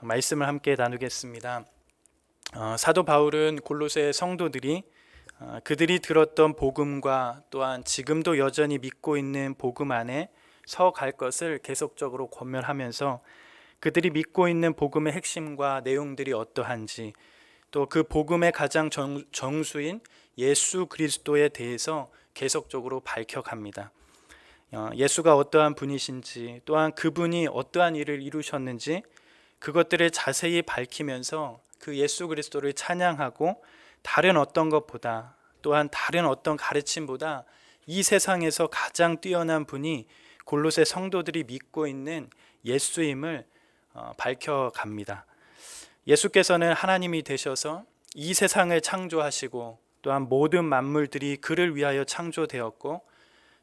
말씀을 함께 나누겠습니다. 사도 바울은 골로새 성도들이 그들이 들었던 복음과 또한 지금도 여전히 믿고 있는 복음 안에 서 갈 것을 계속적으로 권면하면서 그들이 믿고 있는 복음의 핵심과 내용들이 어떠한지, 또 그 복음의 가장 정수인 예수 그리스도에 대해서 계속적으로 밝혀갑니다. 예수가 어떠한 분이신지, 또한 그분이 어떠한 일을 이루셨는지 그것들을 자세히 밝히면서 그 예수 그리스도를 찬양하고, 다른 어떤 것보다, 또한 다른 어떤 가르침보다 이 세상에서 가장 뛰어난 분이 골로새 성도들이 믿고 있는 예수임을 밝혀갑니다. 예수께서는 하나님이 되셔서 이 세상을 창조하시고, 또한 모든 만물들이 그를 위하여 창조되었고,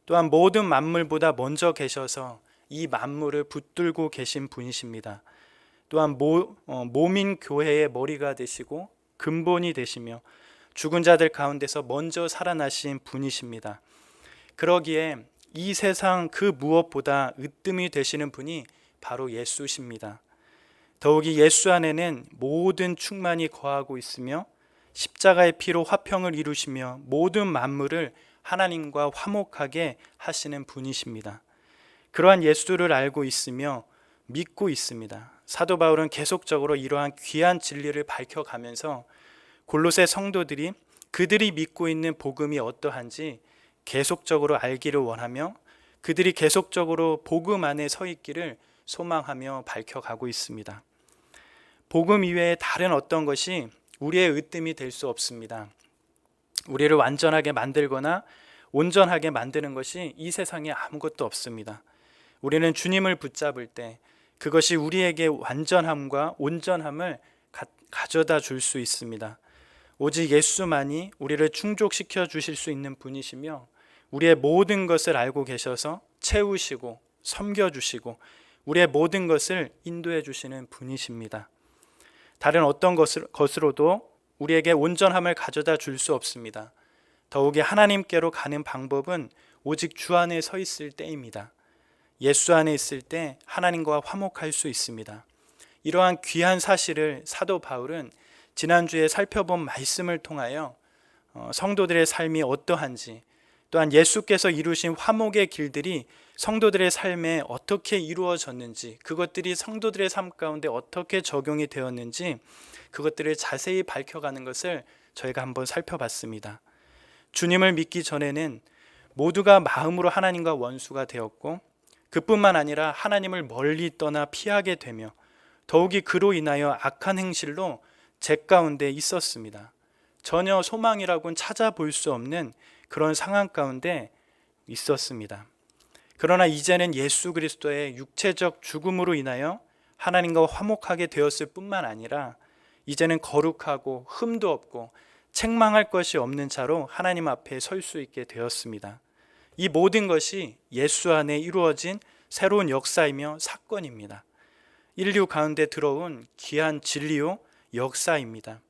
또한 모든 만물보다 먼저 계셔서 이 만물을 붙들고 계신 분이십니다. 또한 몸인 교회의 머리가 되시고 근본이 되시며 죽은 자들 가운데서 먼저 살아나신 분이십니다. 그러기에 이 세상 그 무엇보다 으뜸이 되시는 분이 바로 예수십니다. 더욱이 예수 안에는 모든 충만이 거하고 있으며 십자가의 피로 화평을 이루시며 모든 만물을 하나님과 화목하게 하시는 분이십니다. 그러한 예수를 알고 있으며 믿고 있습니다. 사도 바울은 계속적으로 이러한 귀한 진리를 밝혀가면서 골로새 성도들이 그들이 믿고 있는 복음이 어떠한지 계속적으로 알기를 원하며, 그들이 계속적으로 복음 안에 서 있기를 소망하며 밝혀가고 있습니다. 복음 이외에 다른 어떤 것이 우리의 으뜸이 될 수 없습니다. 우리를 완전하게 만들거나 온전하게 만드는 것이 이 세상에 아무것도 없습니다. 우리는 주님을 붙잡을 때 그것이 우리에게 완전함과 온전함을 가져다 줄 수 있습니다. 오직 예수만이 우리를 충족시켜 주실 수 있는 분이시며, 우리의 모든 것을 알고 계셔서 채우시고 섬겨주시고 우리의 모든 것을 인도해 주시는 분이십니다. 다른 어떤 것으로도 우리에게 온전함을 가져다 줄 수 없습니다. 더욱이 하나님께로 가는 방법은 오직 주 안에 서 있을 때입니다. 예수 안에 있을 때 하나님과 화목할 수 있습니다. 이러한 귀한 사실을 사도 바울은 지난주에 살펴본 말씀을 통하여 성도들의 삶이 어떠한지, 또한 예수께서 이루신 화목의 길들이 성도들의 삶에 어떻게 이루어졌는지, 그것들이 성도들의 삶 가운데 어떻게 적용이 되었는지 그것들을 자세히 밝혀가는 것을 저희가 한번 살펴봤습니다. 주님을 믿기 전에는 모두가 마음으로 하나님과 원수가 되었고, 그뿐만 아니라 하나님을 멀리 떠나 피하게 되며 더욱이 그로 인하여 악한 행실로 죄 가운데 있었습니다. 전혀 소망이라고는 찾아볼 수 없는 그런 상황 가운데 있었습니다. 그러나 이제는 예수 그리스도의 육체적 죽음으로 인하여 하나님과 화목하게 되었을 뿐만 아니라 이제는 거룩하고 흠도 없고 책망할 것이 없는 자로 하나님 앞에 설 수 있게 되었습니다. 이 모든 것이 예수 안에 이루어진 새로운 역사이며 사건입니다. 인류 가운데 들어온 귀한 진리요 역사입니다.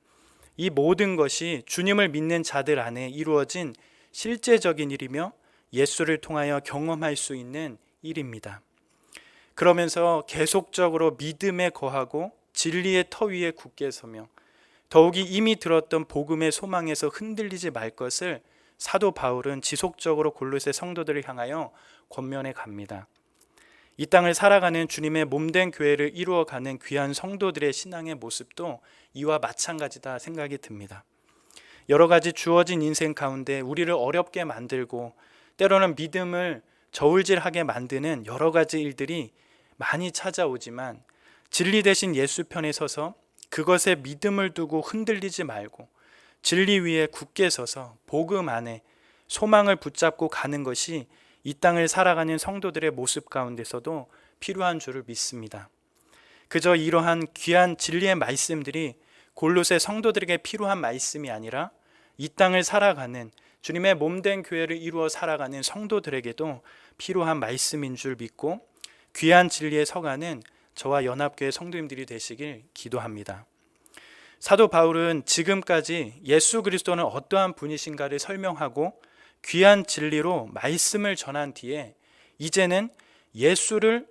이 모든 것이 주님을 믿는 자들 안에 이루어진 실제적인 일이며 예수를 통하여 경험할 수 있는 일입니다. 그러면서 계속적으로 믿음에 거하고 진리의 터 위에 굳게 서며 더욱이 이미 들었던 복음의 소망에서 흔들리지 말 것을 사도 바울은 지속적으로 골로새 성도들을 향하여 권면해 갑니다. 이 땅을 살아가는 주님의 몸된 교회를 이루어가는 귀한 성도들의 신앙의 모습도 이와 마찬가지다 생각이 듭니다. 여러 가지 주어진 인생 가운데 우리를 어렵게 만들고 때로는 믿음을 저울질하게 만드는 여러 가지 일들이 많이 찾아오지만, 진리 대신 예수 편에 서서 그것에 믿음을 두고 흔들리지 말고 진리 위에 굳게 서서 복음 안에 소망을 붙잡고 가는 것이 이 땅을 살아가는 성도들의 모습 가운데서도 필요한 줄을 믿습니다. 그저 이러한 귀한 진리의 말씀들이 골로새 성도들에게 필요한 말씀이 아니라 이 땅을 살아가는 주님의 몸된 교회를 이루어 살아가는 성도들에게도 필요한 말씀인 줄 믿고 귀한 진리에 서가는 저와 연합교회 성도님들이 되시길 기도합니다. 사도 바울은 지금까지 예수 그리스도는 어떠한 분이신가를 설명하고 귀한 진리로 말씀을 전한 뒤에 이제는 예수를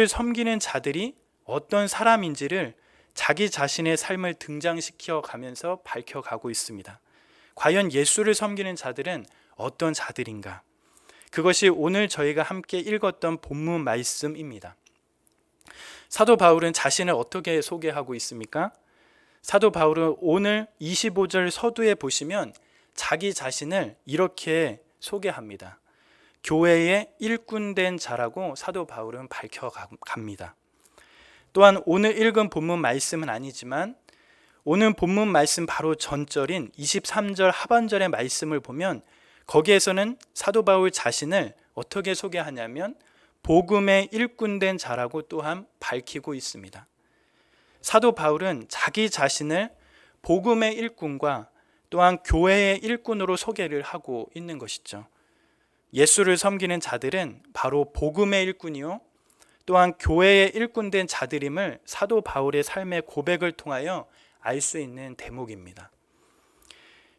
섬기는 자들이 어떤 사람인지를 자기 자신의 삶을 등장시켜 가면서 밝혀가고 있습니다. 과연 예수를 섬기는 자들은 어떤 자들인가? 그것이 오늘 저희가 함께 읽었던 본문 말씀입니다. 사도 바울은 자신을 어떻게 소개하고 있습니까? 사도 바울은 오늘 25절 서두에 보시면 자기 자신을 이렇게 소개합니다. 교회의 일꾼된 자라고 사도 바울은 밝혀갑니다. 또한 오늘 읽은 본문 말씀은 아니지만 오늘 본문 말씀 바로 전절인 23절 하반절의 말씀을 보면 거기에서는 사도 바울 자신을 어떻게 소개하냐면 복음의 일꾼된 자라고 또한 밝히고 있습니다. 사도 바울은 자기 자신을 복음의 일꾼과 또한 교회의 일꾼으로 소개를 하고 있는 것이죠. 예수를 섬기는 자들은 바로 복음의 일꾼이요 또한 교회의 일꾼된 자들임을 사도 바울의 삶의 고백을 통하여 알 수 있는 대목입니다.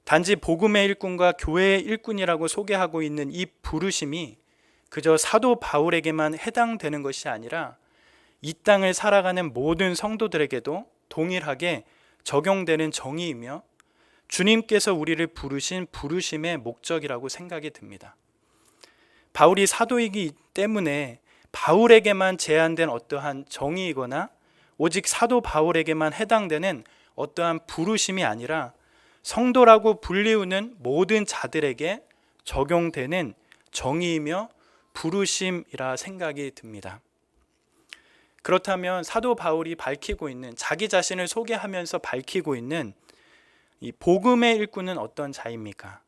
단지 복음의 일꾼과 교회의 일꾼이라고 소개하고 있는 이 부르심이 그저 사도 바울에게만 해당되는 것이 아니라 이 땅을 살아가는 모든 성도들에게도 동일하게 적용되는 정의이며 주님께서 우리를 부르신 부르심의 목적이라고 생각이 듭니다. 바울이 사도이기 때문에 바울에게만 제한된 어떠한 정의이거나 오직 사도 바울에게만 해당되는 어떠한 부르심이 아니라 성도라고 불리우는 모든 자들에게 적용되는 정의이며 부르심이라 생각이 듭니다. 그렇다면 사도 바울이 밝히고 있는 자기 자신을 소개하면서 밝히고 있는 이 복음의 일꾼은 어떤 자입니까?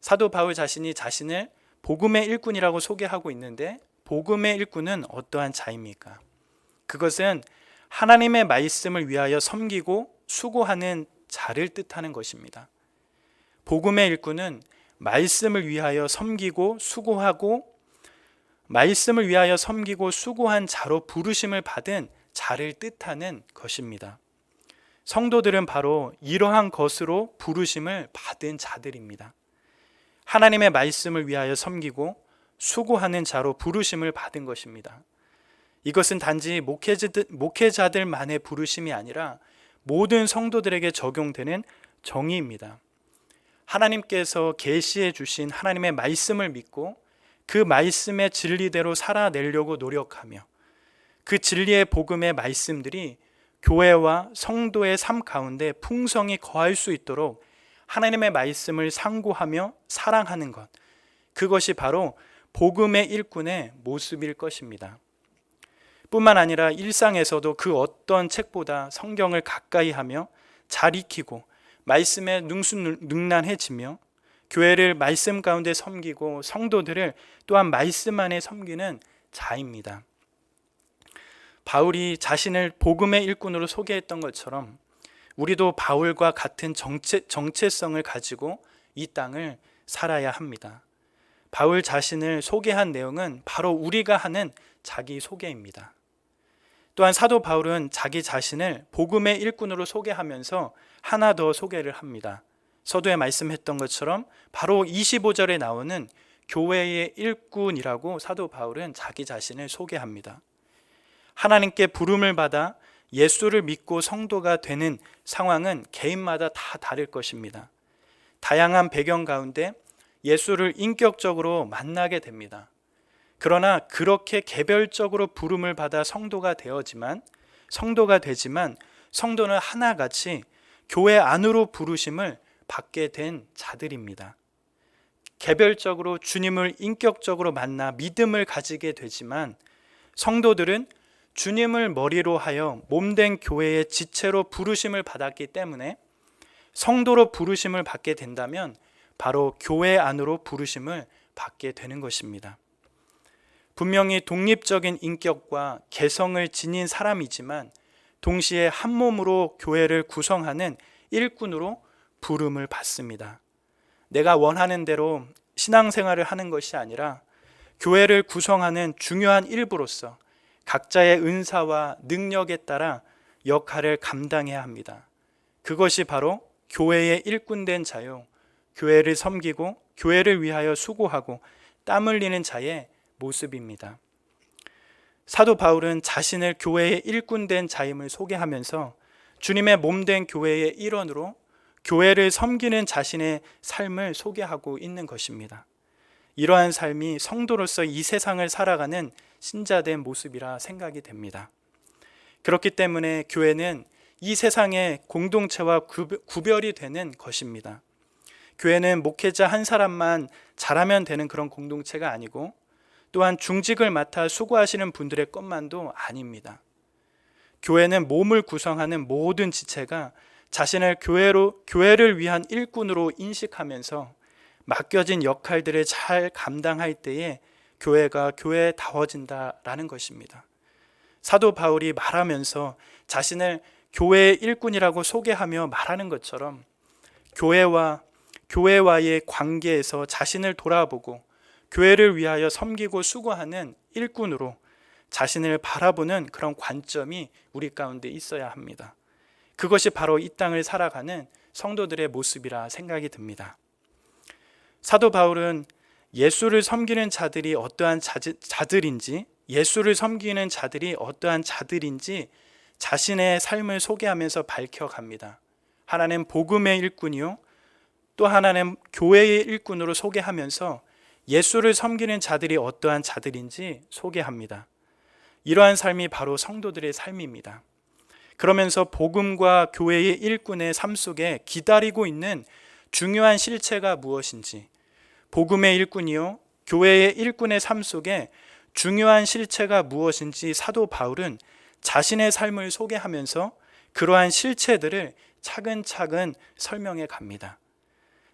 사도 바울 자신이 자신을 복음의 일꾼이라고 소개하고 있는데 복음의 일꾼은 어떠한 자입니까? 그것은 하나님의 말씀을 위하여 섬기고 수고하는 자를 뜻하는 것입니다. 복음의 일꾼은 말씀을 위하여 섬기고 수고하고 말씀을 위하여 섬기고 수고한 자로 부르심을 받은 자를 뜻하는 것입니다. 성도들은 바로 이러한 것으로 부르심을 받은 자들입니다. 하나님의 말씀을 위하여 섬기고 수고하는 자로 부르심을 받은 것입니다. 이것은 단지 목회자들만의 부르심이 아니라 모든 성도들에게 적용되는 정의입니다. 하나님께서 계시해 주신 하나님의 말씀을 믿고 그 말씀의 진리대로 살아내려고 노력하며 그 진리의 복음의 말씀들이 교회와 성도의 삶 가운데 풍성히 거할 수 있도록 하나님의 말씀을 상고하며 사랑하는 것, 그것이 바로 복음의 일꾼의 모습일 것입니다. 뿐만 아니라 일상에서도 그 어떤 책보다 성경을 가까이 하며 잘 익히고 말씀에 능수능란해지며 교회를 말씀 가운데 섬기고 성도들을 또한 말씀 안에 섬기는 자입니다. 바울이 자신을 복음의 일꾼으로 소개했던 것처럼 우리도 바울과 같은 정체성을 가지고 이 땅을 살아야 합니다. 바울 자신을 소개한 내용은 바로 우리가 하는 자기 소개입니다. 또한 사도 바울은 자기 자신을 복음의 일꾼으로 소개하면서 하나 더 소개를 합니다. 서두에 말씀했던 것처럼 바로 25절에 나오는 교회의 일꾼이라고 사도 바울은 자기 자신을 소개합니다. 하나님께 부름을 받아 예수를 믿고 성도가 되는 상황은 개인마다 다 다를 것입니다. 다양한 배경 가운데 예수를 인격적으로 만나게 됩니다. 그러나 그렇게 개별적으로 부름을 받아 성도가 되지만 성도는 하나같이 교회 안으로 부르심을 받게 된 자들입니다. 개별적으로 주님을 인격적으로 만나 믿음을 가지게 되지만 성도들은 주님을 머리로 하여 몸된 교회의 지체로 부르심을 받았기 때문에 성도로 부르심을 받게 된다면 바로 교회 안으로 부르심을 받게 되는 것입니다. 분명히 독립적인 인격과 개성을 지닌 사람이지만 동시에 한 몸으로 교회를 구성하는 일꾼으로 부름을 받습니다. 내가 원하는 대로 신앙생활을 하는 것이 아니라 교회를 구성하는 중요한 일부로서 각자의 은사와 능력에 따라 역할을 감당해야 합니다. 그것이 바로 교회의 일꾼된 자요, 교회를 섬기고 교회를 위하여 수고하고 땀 흘리는 자의 모습입니다. 사도 바울은 자신을 교회의 일꾼된 자임을 소개하면서 주님의 몸된 교회의 일원으로 교회를 섬기는 자신의 삶을 소개하고 있는 것입니다. 이러한 삶이 성도로서 이 세상을 살아가는 신자된 모습이라 생각이 됩니다. 그렇기 때문에 교회는 이 세상의 공동체와 구별이 되는 것입니다. 교회는 목회자 한 사람만 잘하면 되는 그런 공동체가 아니고, 또한 중직을 맡아 수고하시는 분들의 것만도 아닙니다. 교회는 몸을 구성하는 모든 지체가 자신을 교회를 위한 일꾼으로 인식하면서 맡겨진 역할들을 잘 감당할 때에 교회가 교회다워진다라는 것입니다. 사도 바울이 말하면서 자신을 교회의 일꾼이라고 소개하며 말하는 것처럼 교회와의 관계에서 자신을 돌아보고 교회를 위하여 섬기고 수고하는 일꾼으로 자신을 바라보는 그런 관점이 우리 가운데 있어야 합니다. 그것이 바로 이 땅을 살아가는 성도들의 모습이라 생각이 듭니다. 사도 바울은 예수를 섬기는 자들이 어떠한 자들인지, 예수를 섬기는 자들이 어떠한 자들인지 자신의 삶을 소개하면서 밝혀갑니다. 하나는 복음의 일꾼이요, 또 하나는 교회의 일꾼으로 소개하면서 예수를 섬기는 자들이 어떠한 자들인지 소개합니다. 이러한 삶이 바로 성도들의 삶입니다. 그러면서 복음과 교회의 일꾼의 삶 속에 기다리고 있는 중요한 실체가 무엇인지, 복음의 일꾼이요 교회의 일꾼의 삶 속에 중요한 실체가 무엇인지 사도 바울은 자신의 삶을 소개하면서 그러한 실체들을 차근차근 설명해 갑니다.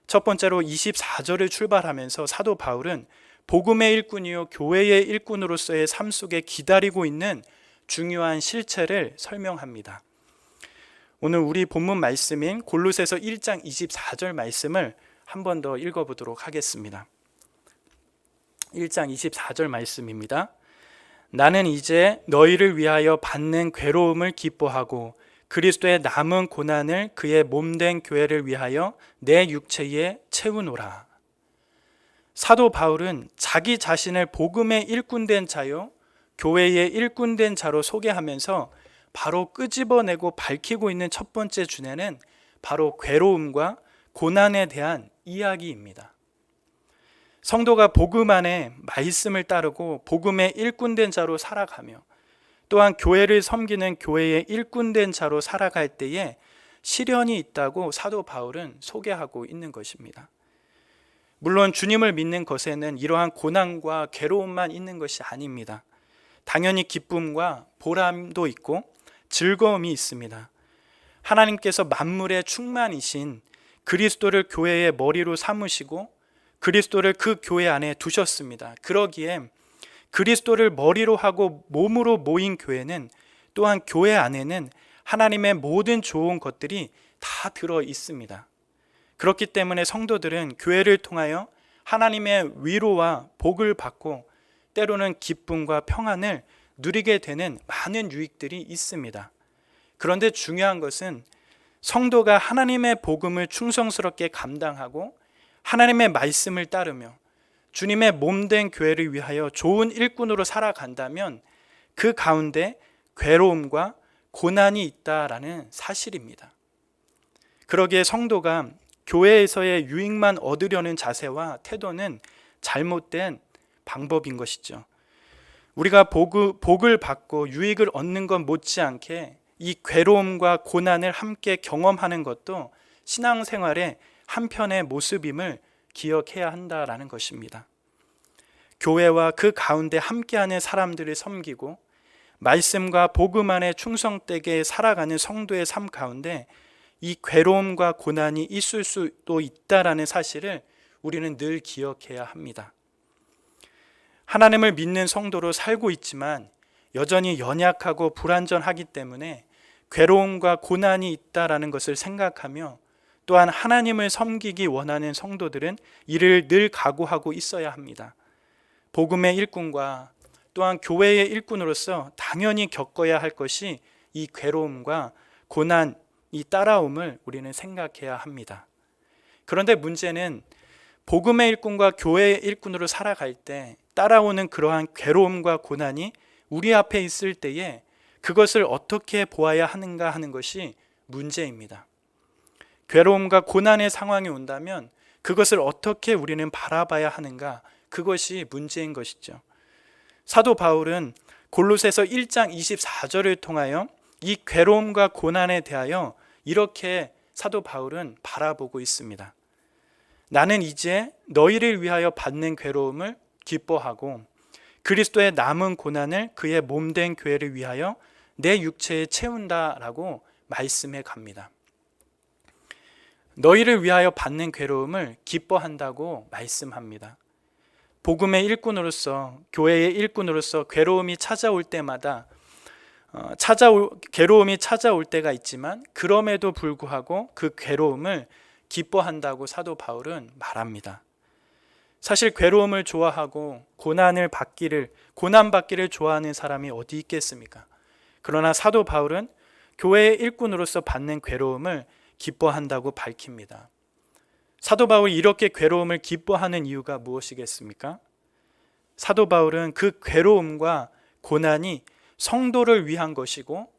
첫 번째로 24절을 출발하면서 사도 바울은 복음의 일꾼이요 교회의 일꾼으로서의 삶 속에 기다리고 있는 중요한 실체를 설명합니다. 오늘 우리 본문 말씀인 골로새서 1장 24절 말씀을 한 번 더 읽어보도록 하겠습니다. 1장 24절 말씀입니다. 나는 이제 너희를 위하여 받는 괴로움을 기뻐하고 그리스도의 남은 고난을 그의 몸된 교회를 위하여 내 육체에 채우노라. 사도 바울은 자기 자신을 복음의 일꾼된 자요 교회의 일꾼된 자로 소개하면서 바로 끄집어내고 밝히고 있는 첫 번째 주제는 바로 괴로움과 고난에 대한 이야기입니다. 성도가 복음 안에 말씀을 따르고 복음의 일꾼된 자로 살아가며 또한 교회를 섬기는 교회의 일꾼된 자로 살아갈 때에 시련이 있다고 사도 바울은 소개하고 있는 것입니다. 물론 주님을 믿는 것에는 이러한 고난과 괴로움만 있는 것이 아닙니다. 당연히 기쁨과 보람도 있고 즐거움이 있습니다. 하나님께서 만물의 충만이신 그리스도를 교회의 머리로 삼으시고 그리스도를 그 교회 안에 두셨습니다. 그러기에 그리스도를 머리로 하고 몸으로 모인 교회는 또한 교회 안에는 하나님의 모든 좋은 것들이 다 들어 있습니다. 그렇기 때문에 성도들은 교회를 통하여 하나님의 위로와 복을 받고 때로는 기쁨과 평안을 누리게 되는 많은 유익들이 있습니다. 그런데 중요한 것은 성도가 하나님의 복음을 충성스럽게 감당하고 하나님의 말씀을 따르며 주님의 몸된 교회를 위하여 좋은 일꾼으로 살아간다면 그 가운데 괴로움과 고난이 있다라는 사실입니다. 그러기에 성도가 교회에서의 유익만 얻으려는 자세와 태도는 잘못된 방법인 것이죠. 우리가 복을 받고 유익을 얻는 것 못지않게 이 괴로움과 고난을 함께 경험하는 것도 신앙생활의 한편의 모습임을 기억해야 한다라는 것입니다. 교회와 그 가운데 함께하는 사람들을 섬기고 말씀과 복음 안에 충성되게 살아가는 성도의 삶 가운데 이 괴로움과 고난이 있을 수도 있다라는 사실을 우리는 늘 기억해야 합니다. 하나님을 믿는 성도로 살고 있지만 여전히 연약하고 불완전하기 때문에 괴로움과 고난이 있다라는 것을 생각하며 또한 하나님을 섬기기 원하는 성도들은 이를 늘 각오하고 있어야 합니다. 복음의 일꾼과 또한 교회의 일꾼으로서 당연히 겪어야 할 것이 이 괴로움과 고난, 이 따라옴을 우리는 생각해야 합니다. 그런데 문제는 복음의 일꾼과 교회의 일꾼으로 살아갈 때 따라오는 그러한 괴로움과 고난이 우리 앞에 있을 때에 그것을 어떻게 보아야 하는가 하는 것이 문제입니다. 괴로움과 고난의 상황이 온다면 그것을 어떻게 우리는 바라봐야 하는가, 그것이 문제인 것이죠. 사도 바울은 골로새서 1장 24절을 통하여 이 괴로움과 고난에 대하여 이렇게 사도 바울은 바라보고 있습니다. 나는 이제 너희를 위하여 받는 괴로움을 기뻐하고 그리스도의 남은 고난을 그의 몸된 교회를 위하여 내 육체에 채운다라고 말씀해 갑니다. 너희를 위하여 받는 괴로움을 기뻐한다고 말씀합니다. 복음의 일꾼으로서, 교회의 일꾼으로서 괴로움이 찾아올 때마다 괴로움이 찾아올 때가 있지만 그럼에도 불구하고 그 괴로움을 기뻐한다고 사도 바울은 말합니다. 사실 괴로움을 좋아하고 고난받기를 좋아하는 사람이 어디 있겠습니까? 그러나 사도 바울은 교회의 일꾼으로서 받는 괴로움을 기뻐한다고 밝힙니다. 사도 바울이 이렇게 괴로움을 기뻐하는 이유가 무엇이겠습니까? 사도 바울은 그 괴로움과 고난이 성도를 위한 것이고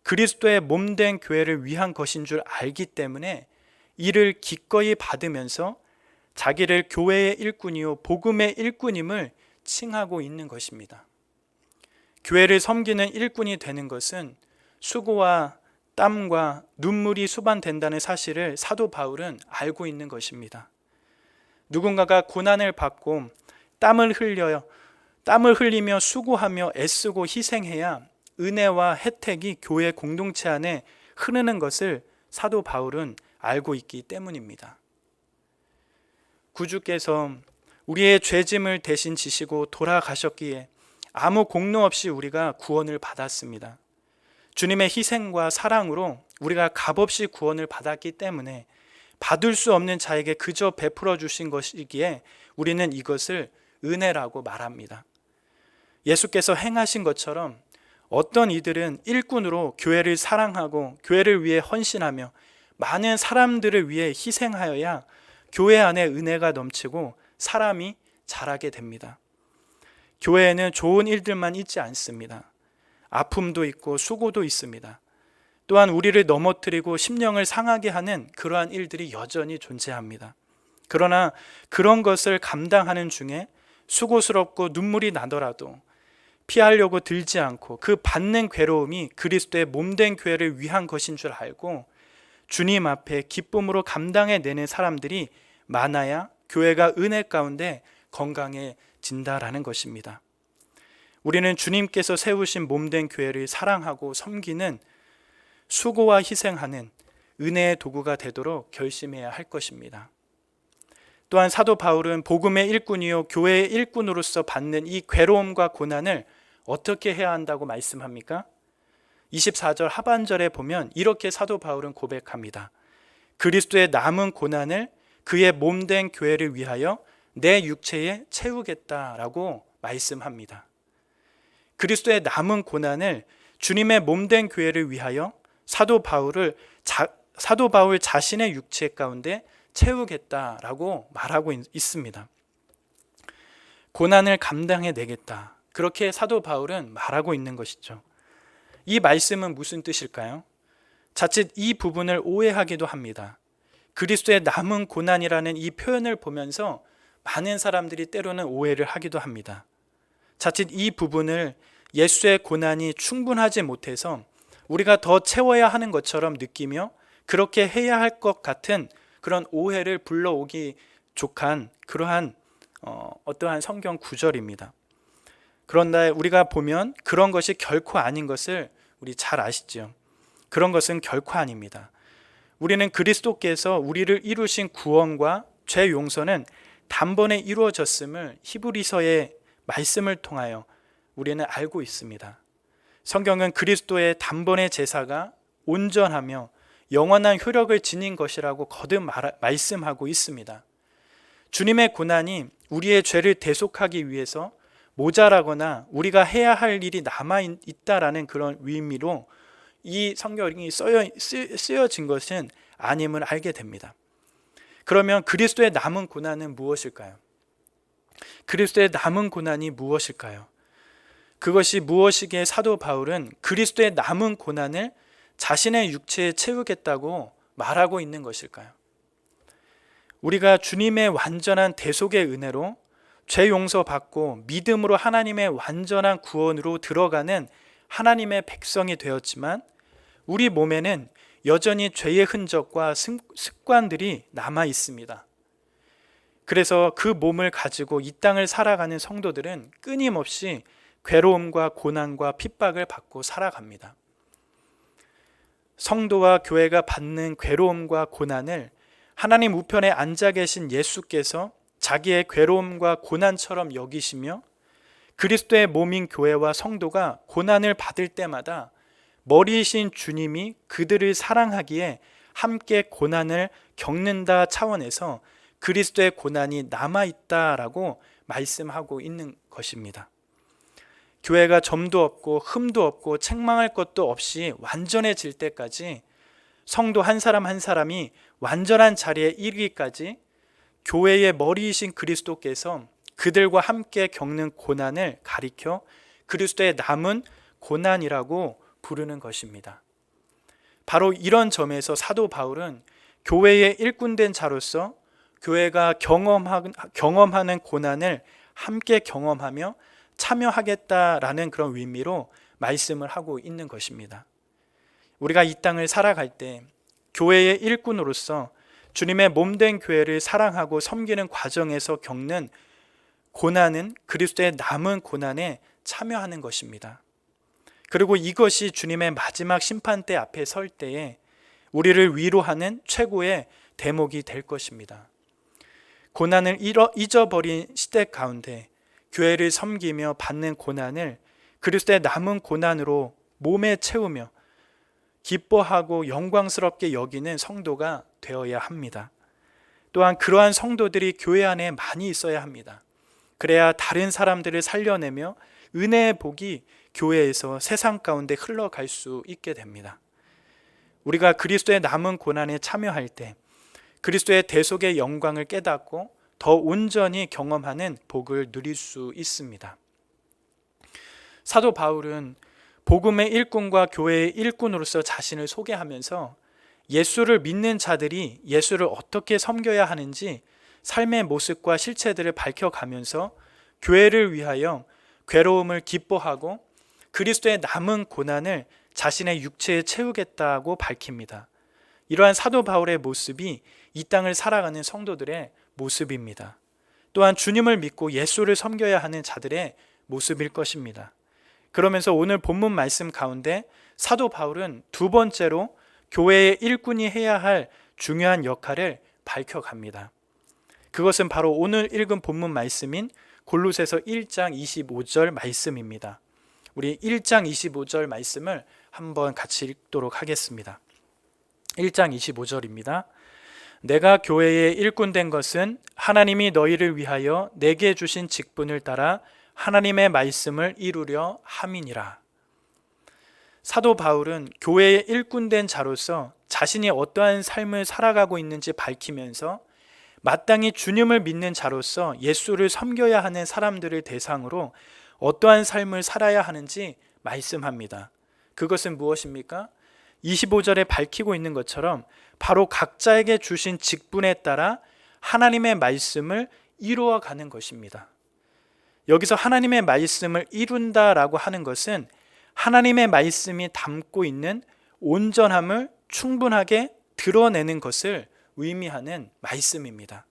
그리스도의 몸된 교회를 위한 것인 줄 알기 때문에 이를 기꺼이 받으면서 자기를 교회의 일꾼이요 복음의 일꾼임을 칭하고 있는 것입니다. 교회를 섬기는 일꾼이 되는 것은 수고와 땀과 눈물이 수반된다는 사실을 사도 바울은 알고 있는 것입니다. 누군가가 고난을 받고 땀을 흘리며 수고하며 애쓰고 희생해야 은혜와 혜택이 교회 공동체 안에 흐르는 것을 사도 바울은 알고 있기 때문입니다. 구주께서 우리의 죄짐을 대신 지시고 돌아가셨기에 아무 공로 없이 우리가 구원을 받았습니다. 주님의 희생과 사랑으로 우리가 값없이 구원을 받았기 때문에 받을 수 없는 자에게 그저 베풀어 주신 것이기에 우리는 이것을 은혜라고 말합니다. 예수께서 행하신 것처럼 어떤 이들은 일꾼으로 교회를 사랑하고 교회를 위해 헌신하며 많은 사람들을 위해 희생하여야 교회 안에 은혜가 넘치고 사람이 자라게 됩니다. 교회에는 좋은 일들만 있지 않습니다. 아픔도 있고 수고도 있습니다. 또한 우리를 넘어뜨리고 심령을 상하게 하는 그러한 일들이 여전히 존재합니다. 그러나 그런 것을 감당하는 중에 수고스럽고 눈물이 나더라도 피하려고 들지 않고 그 받는 괴로움이 그리스도의 몸된 교회를 위한 것인 줄 알고 주님 앞에 기쁨으로 감당해내는 사람들이 많아야 교회가 은혜 가운데 건강해진다라는 것입니다. 우리는 주님께서 세우신 몸된 교회를 사랑하고 섬기는 수고와 희생하는 은혜의 도구가 되도록 결심해야 할 것입니다. 또한 사도 바울은 복음의 일꾼이요 교회의 일꾼으로서 받는 이 괴로움과 고난을 어떻게 해야 한다고 말씀합니까? 24절 하반절에 보면 이렇게 사도 바울은 고백합니다. 그리스도의 남은 고난을 그의 몸된 교회를 위하여 내 육체에 채우겠다라고 말씀합니다. 그리스도의 남은 고난을 주님의 몸된 교회를 위하여 사도 바울 자신의 육체 가운데 채우겠다라고 말하고 있습니다. 고난을 감당해내겠다. 그렇게 사도 바울은 말하고 있는 것이죠. 이 말씀은 무슨 뜻일까요? 자칫 이 부분을 오해하기도 합니다. 그리스도의 남은 고난이라는 이 표현을 보면서 많은 사람들이 때로는 오해를 하기도 합니다. 자칫 이 부분을 예수의 고난이 충분하지 못해서 우리가 더 채워야 하는 것처럼 느끼며 그렇게 해야 할 것 같은 그런 오해를 불러오기 족한 그러한 어떠한 성경 구절입니다. 그런데 우리가 보면 그런 것이 결코 아닌 것을 우리 잘 아시죠? 그런 것은 결코 아닙니다. 우리는 그리스도께서 우리를 이루신 구원과 죄 용서는 단번에 이루어졌음을 히브리서의 말씀을 통하여 우리는 알고 있습니다. 성경은 그리스도의 단번의 제사가 온전하며 영원한 효력을 지닌 것이라고 거듭 말씀하고 있습니다. 주님의 고난이 우리의 죄를 대속하기 위해서 모자라거나 우리가 해야 할 일이 남아있다라는 그런 의미로 이 성경이 쓰여진 것은 아님을 알게 됩니다. 그러면 그리스도의 남은 고난은 무엇일까요? 그리스도의 남은 고난이 무엇일까요? 그것이 무엇이기에 사도 바울은 그리스도의 남은 고난을 자신의 육체에 채우겠다고 말하고 있는 것일까요? 우리가 주님의 완전한 대속의 은혜로 죄 용서받고 믿음으로 하나님의 완전한 구원으로 들어가는 하나님의 백성이 되었지만 우리 몸에는 여전히 죄의 흔적과 습관들이 남아 있습니다. 그래서 그 몸을 가지고 이 땅을 살아가는 성도들은 끊임없이 괴로움과 고난과 핍박을 받고 살아갑니다. 성도와 교회가 받는 괴로움과 고난을 하나님 우편에 앉아 계신 예수께서 자기의 괴로움과 고난처럼 여기시며 그리스도의 몸인 교회와 성도가 고난을 받을 때마다 머리이신 주님이 그들을 사랑하기에 함께 고난을 겪는다 차원에서 그리스도의 고난이 남아있다라고 말씀하고 있는 것입니다. 교회가 점도 없고 흠도 없고 책망할 것도 없이 완전해질 때까지 성도 한 사람 한 사람이 완전한 자리에 이르기까지 교회의 머리이신 그리스도께서 그들과 함께 겪는 고난을 가리켜 그리스도의 남은 고난이라고 부르는 것입니다. 바로 이런 점에서 사도 바울은 교회의 일꾼된 자로서 교회가 경험하는 고난을 함께 경험하며 참여하겠다라는 그런 의미로 말씀을 하고 있는 것입니다. 우리가 이 땅을 살아갈 때 교회의 일꾼으로서 주님의 몸된 교회를 사랑하고 섬기는 과정에서 겪는 고난은 그리스도의 남은 고난에 참여하는 것입니다. 그리고 이것이 주님의 마지막 심판대 앞에 설 때에 우리를 위로하는 최고의 대목이 될 것입니다. 고난을 잊어버린 시대 가운데 교회를 섬기며 받는 고난을 그리스도의 남은 고난으로 몸에 채우며 기뻐하고 영광스럽게 여기는 성도가 되어야 합니다. 또한 그러한 성도들이 교회 안에 많이 있어야 합니다. 그래야 다른 사람들을 살려내며 은혜의 복이 교회에서 세상 가운데 흘러갈 수 있게 됩니다. 우리가 그리스도의 남은 고난에 참여할 때 그리스도의 대속의 영광을 깨닫고 더 온전히 경험하는 복을 누릴 수 있습니다. 사도 바울은 복음의 일꾼과 교회의 일꾼으로서 자신을 소개하면서 예수를 믿는 자들이 예수를 어떻게 섬겨야 하는지 삶의 모습과 실체들을 밝혀가면서 교회를 위하여 괴로움을 기뻐하고 그리스도의 남은 고난을 자신의 육체에 채우겠다고 밝힙니다. 이러한 사도 바울의 모습이 이 땅을 살아가는 성도들의 모습입니다. 또한 주님을 믿고 예수를 섬겨야 하는 자들의 모습일 것입니다. 그러면서 오늘 본문 말씀 가운데 사도 바울은 두 번째로 교회의 일꾼이 해야 할 중요한 역할을 밝혀갑니다. 그것은 바로 오늘 읽은 본문 말씀인 골로새서 1장 25절 말씀입니다. 우리 1장 25절 말씀을 한번 같이 읽도록 하겠습니다. 1장 25절입니다. 내가 교회의 일꾼 된 것은 하나님이 너희를 위하여 내게 주신 직분을 따라 하나님의 말씀을 이루려 함이니라. 사도 바울은 교회의 일꾼 된 자로서 자신이 어떠한 삶을 살아가고 있는지 밝히면서 마땅히 주님을 믿는 자로서 예수를 섬겨야 하는 사람들을 대상으로 어떠한 삶을 살아야 하는지 말씀합니다. 그것은 무엇입니까? 25절에 밝히고 있는 것처럼 바로 각자에게 주신 직분에 따라 하나님의 말씀을 이루어가는 것입니다. 여기서 하나님의 말씀을 이룬다라고 하는 것은 하나님의 말씀이 담고 있는 온전함을 충분하게 드러내는 것을 의미하는 말씀입니다.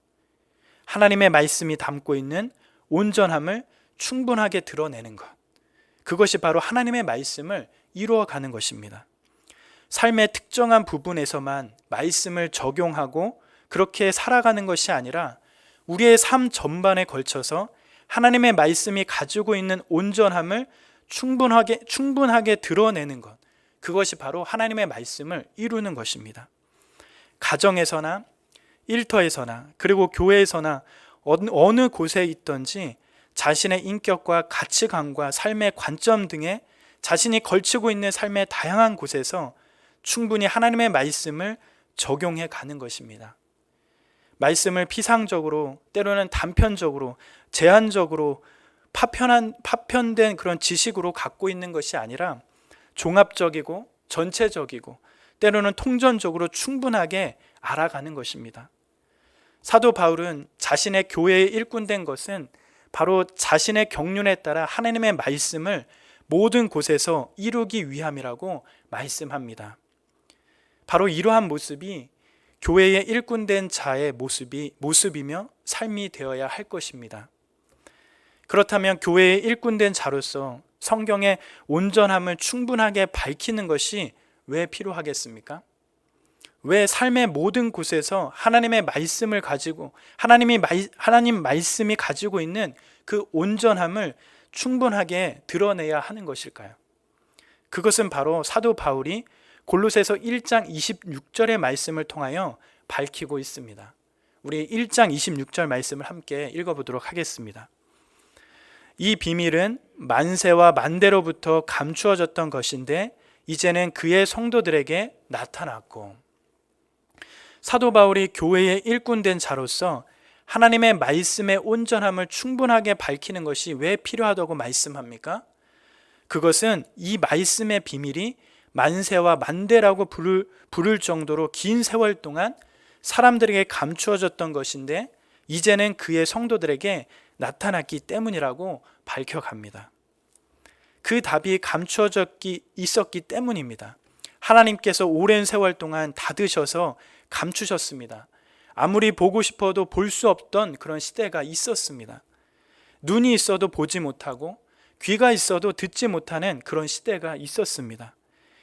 하나님의 말씀이 담고 있는 온전함을 충분하게 드러내는 것, 그것이 바로 하나님의 말씀을 이루어가는 것입니다. 삶의 특정한 부분에서만 말씀을 적용하고 그렇게 살아가는 것이 아니라 우리의 삶 전반에 걸쳐서 하나님의 말씀이 가지고 있는 온전함을 충분하게 드러내는 것, 그것이 바로 하나님의 말씀을 이루는 것입니다. 가정에서나 일터에서나 그리고 교회에서나 어느 곳에 있든지 자신의 인격과 가치관과 삶의 관점 등에 자신이 걸치고 있는 삶의 다양한 곳에서 충분히 하나님의 말씀을 적용해 가는 것입니다. 말씀을 피상적으로, 때로는 단편적으로, 제한적으로 파편된 그런 지식으로 갖고 있는 것이 아니라 종합적이고 전체적이고 때로는 통전적으로 충분하게 알아가는 것입니다. 사도 바울은 자신의 교회에 일꾼된 것은 바로 자신의 경륜에 따라 하나님의 말씀을 모든 곳에서 이루기 위함이라고 말씀합니다. 바로 이러한 모습이 교회에 일꾼된 자의 모습이며 삶이 되어야 할 것입니다. 그렇다면 교회에 일꾼된 자로서 성경의 온전함을 충분하게 밝히는 것이 왜 필요하겠습니까? 왜 삶의 모든 곳에서 하나님의 말씀을 가지고 하나님 말씀이 가지고 있는 그 온전함을 충분하게 드러내야 하는 것일까요? 그것은 바로 사도 바울이 골로새서 1장 26절의 말씀을 통하여 밝히고 있습니다. 우리 1장 26절 말씀을 함께 읽어보도록 하겠습니다. 이 비밀은 만세와 만대로부터 감추어졌던 것인데 이제는 그의 성도들에게 나타났고, 사도 바울이 교회의 일꾼된 자로서 하나님의 말씀의 온전함을 충분하게 밝히는 것이 왜 필요하다고 말씀합니까? 그것은 이 말씀의 비밀이 만세와 만대라고 부를 정도로 긴 세월 동안 사람들에게 감추어졌던 것인데 이제는 그의 성도들에게 나타났기 때문이라고 밝혀갑니다. 그 답이 감추어져 있었기 때문입니다. 하나님께서 오랜 세월 동안 닫으셔서 감추셨습니다. 아무리 보고 싶어도 볼 수 없던 그런 시대가 있었습니다. 눈이 있어도 보지 못하고 귀가 있어도 듣지 못하는 그런 시대가 있었습니다.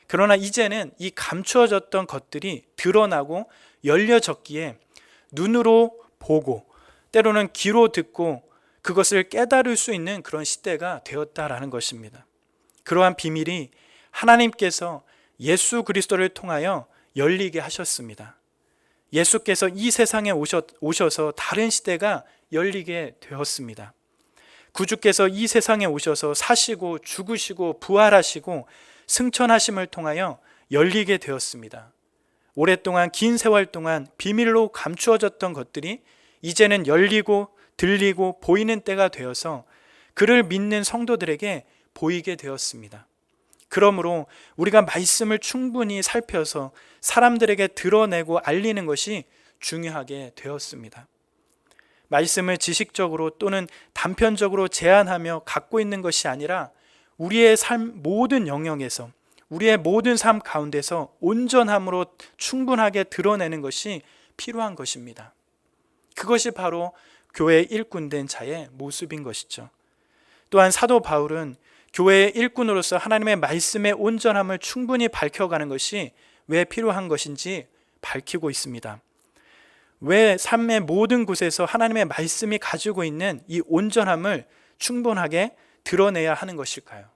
그러나 이제는 이 감추어졌던 것들이 드러나고 열려졌기에 눈으로 보고 때로는 귀로 듣고 그것을 깨달을 수 있는 그런 시대가 되었다라는 것입니다. 그러한 비밀이 하나님께서 예수 그리스도를 통하여 열리게 하셨습니다. 예수께서 이 세상에 오셔서 다른 시대가 열리게 되었습니다. 구주께서 이 세상에 오셔서 사시고 죽으시고 부활하시고 승천하심을 통하여 열리게 되었습니다. 오랫동안 긴 세월 동안 비밀로 감추어졌던 것들이 이제는 열리고 들리고 보이는 때가 되어서 그를 믿는 성도들에게 보이게 되었습니다. 그러므로 우리가 말씀을 충분히 살펴서 사람들에게 드러내고 알리는 것이 중요하게 되었습니다. 말씀을 지식적으로 또는 단편적으로 제안하며 갖고 있는 것이 아니라 우리의 삶 모든 영역에서 우리의 모든 삶 가운데서 온전함으로 충분하게 드러내는 것이 필요한 것입니다. 그것이 바로 교회의 일꾼된 자의 모습인 것이죠. 또한 사도 바울은 교회의 일꾼으로서 하나님의 말씀의 온전함을 충분히 밝혀가는 것이 왜 필요한 것인지 밝히고 있습니다. 왜 삶의 모든 곳에서 하나님의 말씀이 가지고 있는 이 온전함을 충분하게 드러내야 하는 것일까요?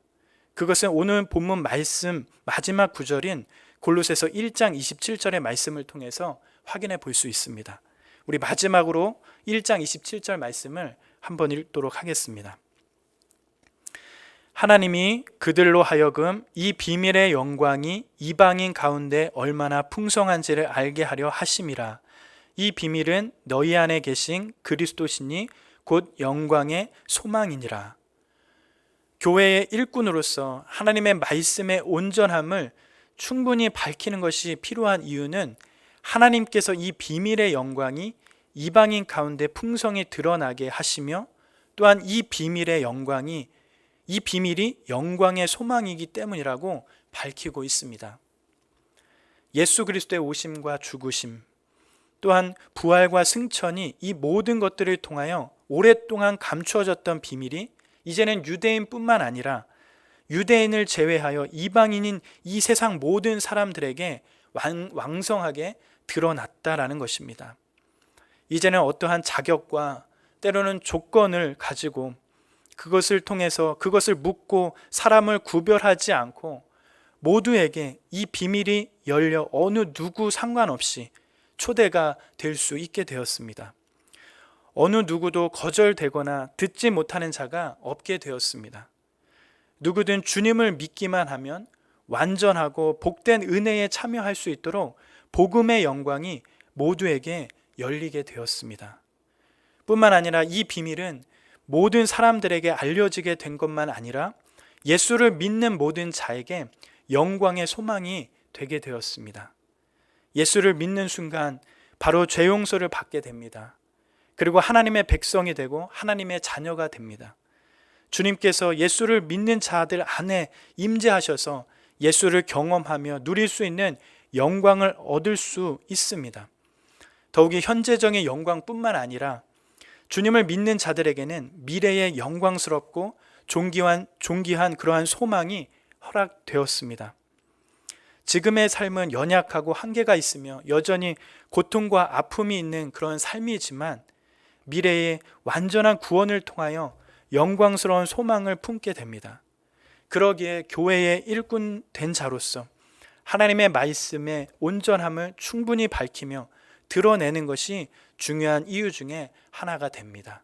그것은 오늘 본문 말씀 마지막 구절인 골로새서 1장 27절의 말씀을 통해서 확인해 볼 수 있습니다. 우리 마지막으로 1장 27절 말씀을 한번 읽도록 하겠습니다. 하나님이 그들로 하여금 이 비밀의 영광이 이방인 가운데 얼마나 풍성한지를 알게 하려 하심이라. 이 비밀은 너희 안에 계신 그리스도시니 곧 영광의 소망이니라. 교회의 일꾼으로서 하나님의 말씀의 온전함을 충분히 밝히는 것이 필요한 이유는 하나님께서 이 비밀의 영광이 이방인 가운데 풍성히 드러나게 하시며 또한 이 비밀이 영광의 소망이기 때문이라고 밝히고 있습니다. 예수 그리스도의 오심과 죽으심 또한 부활과 승천이 이 모든 것들을 통하여 오랫동안 감추어졌던 비밀이 이제는 유대인뿐만 아니라 유대인을 제외하여 이방인인 이 세상 모든 사람들에게 왕성하게 드러났다라는 것입니다. 이제는 어떠한 자격과 때로는 조건을 가지고 그것을 통해서 그것을 묻고 사람을 구별하지 않고 모두에게 이 비밀이 열려 어느 누구 상관없이 초대가 될 수 있게 되었습니다. 어느 누구도 거절되거나 듣지 못하는 자가 없게 되었습니다. 누구든 주님을 믿기만 하면 완전하고 복된 은혜에 참여할 수 있도록 복음의 영광이 모두에게 열리게 되었습니다. 뿐만 아니라 이 비밀은 모든 사람들에게 알려지게 된 것만 아니라 예수를 믿는 모든 자에게 영광의 소망이 되게 되었습니다. 예수를 믿는 순간 바로 죄 용서를 받게 됩니다. 그리고 하나님의 백성이 되고 하나님의 자녀가 됩니다. 주님께서 예수를 믿는 자들 안에 임재하셔서 예수를 경험하며 누릴 수 있는 영광을 얻을 수 있습니다. 더욱이 현재적인 영광뿐만 아니라 주님을 믿는 자들에게는 미래의 영광스럽고 존귀한 그러한 소망이 허락되었습니다. 지금의 삶은 연약하고 한계가 있으며 여전히 고통과 아픔이 있는 그런 삶이지만 미래의 완전한 구원을 통하여 영광스러운 소망을 품게 됩니다. 그러기에 교회의 일꾼 된 자로서 하나님의 말씀의 온전함을 충분히 밝히며 드러내는 것이 중요한 이유 중에 하나가 됩니다.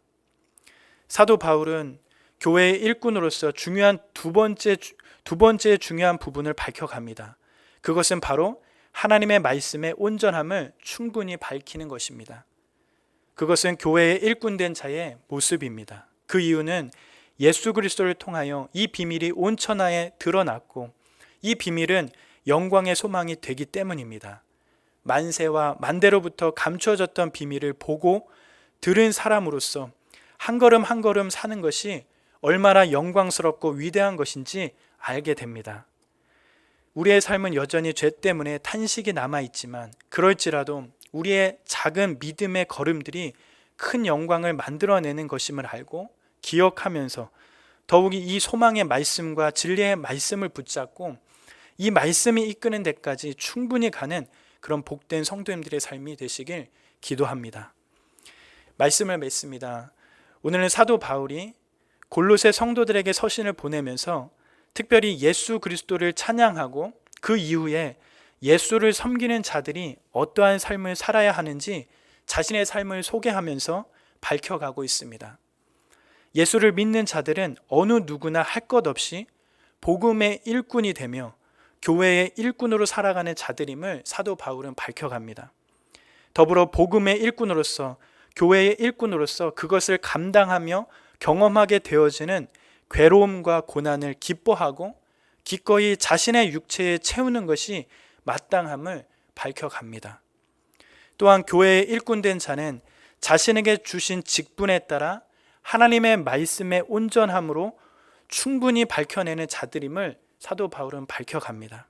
사도 바울은 교회의 일꾼으로서 중요한 두 번째 중요한 부분을 밝혀갑니다. 그것은 바로 하나님의 말씀의 온전함을 충분히 밝히는 것입니다. 그것은 교회의 일꾼된 자의 모습입니다. 그 이유는 예수 그리스도를 통하여 이 비밀이 온 천하에 드러났고 이 비밀은 영광의 소망이 되기 때문입니다. 만세와 만대로부터 감추어졌던 비밀을 보고 들은 사람으로서 한 걸음 한 걸음 사는 것이 얼마나 영광스럽고 위대한 것인지 알게 됩니다. 우리의 삶은 여전히 죄 때문에 탄식이 남아있지만 그럴지라도 우리의 작은 믿음의 걸음들이 큰 영광을 만들어내는 것임을 알고 기억하면서 더욱이 이 소망의 말씀과 진리의 말씀을 붙잡고 이 말씀이 이끄는 데까지 충분히 가는 그런 복된 성도님들의 삶이 되시길 기도합니다. 말씀을 맺습니다. 오늘은 사도 바울이 골로새 성도들에게 서신을 보내면서 특별히 예수 그리스도를 찬양하고 그 이후에 예수를 섬기는 자들이 어떠한 삶을 살아야 하는지 자신의 삶을 소개하면서 밝혀가고 있습니다. 예수를 믿는 자들은 어느 누구나 할 것 없이 복음의 일꾼이 되며 교회의 일꾼으로 살아가는 자들임을 사도 바울은 밝혀갑니다. 더불어 복음의 일꾼으로서 교회의 일꾼으로서 그것을 감당하며 경험하게 되어지는 괴로움과 고난을 기뻐하고 기꺼이 자신의 육체에 채우는 것이 마땅함을 밝혀갑니다. 또한 교회의 일꾼된 자는 자신에게 주신 직분에 따라 하나님의 말씀의 온전함으로 충분히 밝혀내는 자들임을 사도 바울은 밝혀갑니다.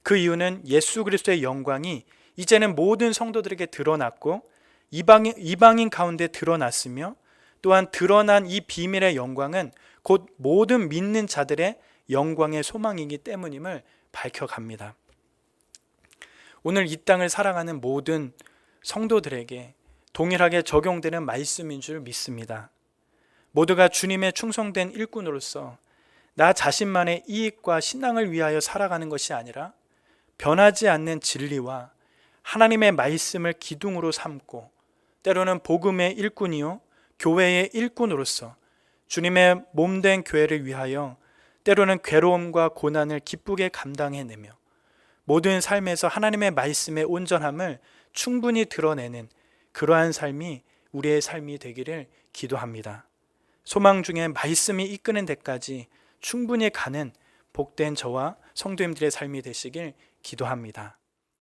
그 이유는 예수 그리스도의 영광이 이제는 모든 성도들에게 드러났고 이방인 가운데 드러났으며 또한 드러난 이 비밀의 영광은 곧 모든 믿는 자들의 영광의 소망이기 때문임을 밝혀갑니다. 오늘 이 땅을 살아가는 모든 성도들에게 동일하게 적용되는 말씀인 줄 믿습니다. 모두가 주님의 충성된 일꾼으로서 나 자신만의 이익과 신앙을 위하여 살아가는 것이 아니라 변하지 않는 진리와 하나님의 말씀을 기둥으로 삼고 때로는 복음의 일꾼이요 교회의 일꾼으로서 주님의 몸된 교회를 위하여 때로는 괴로움과 고난을 기쁘게 감당해내며 모든 삶에서 하나님의 말씀의 온전함을 충분히 드러내는 그러한 삶이 우리의 삶이 되기를 기도합니다. 소망 중에 말씀이 이끄는 데까지 충분히 가는 복된 저와 성도님들의 삶이 되시길 기도합니다.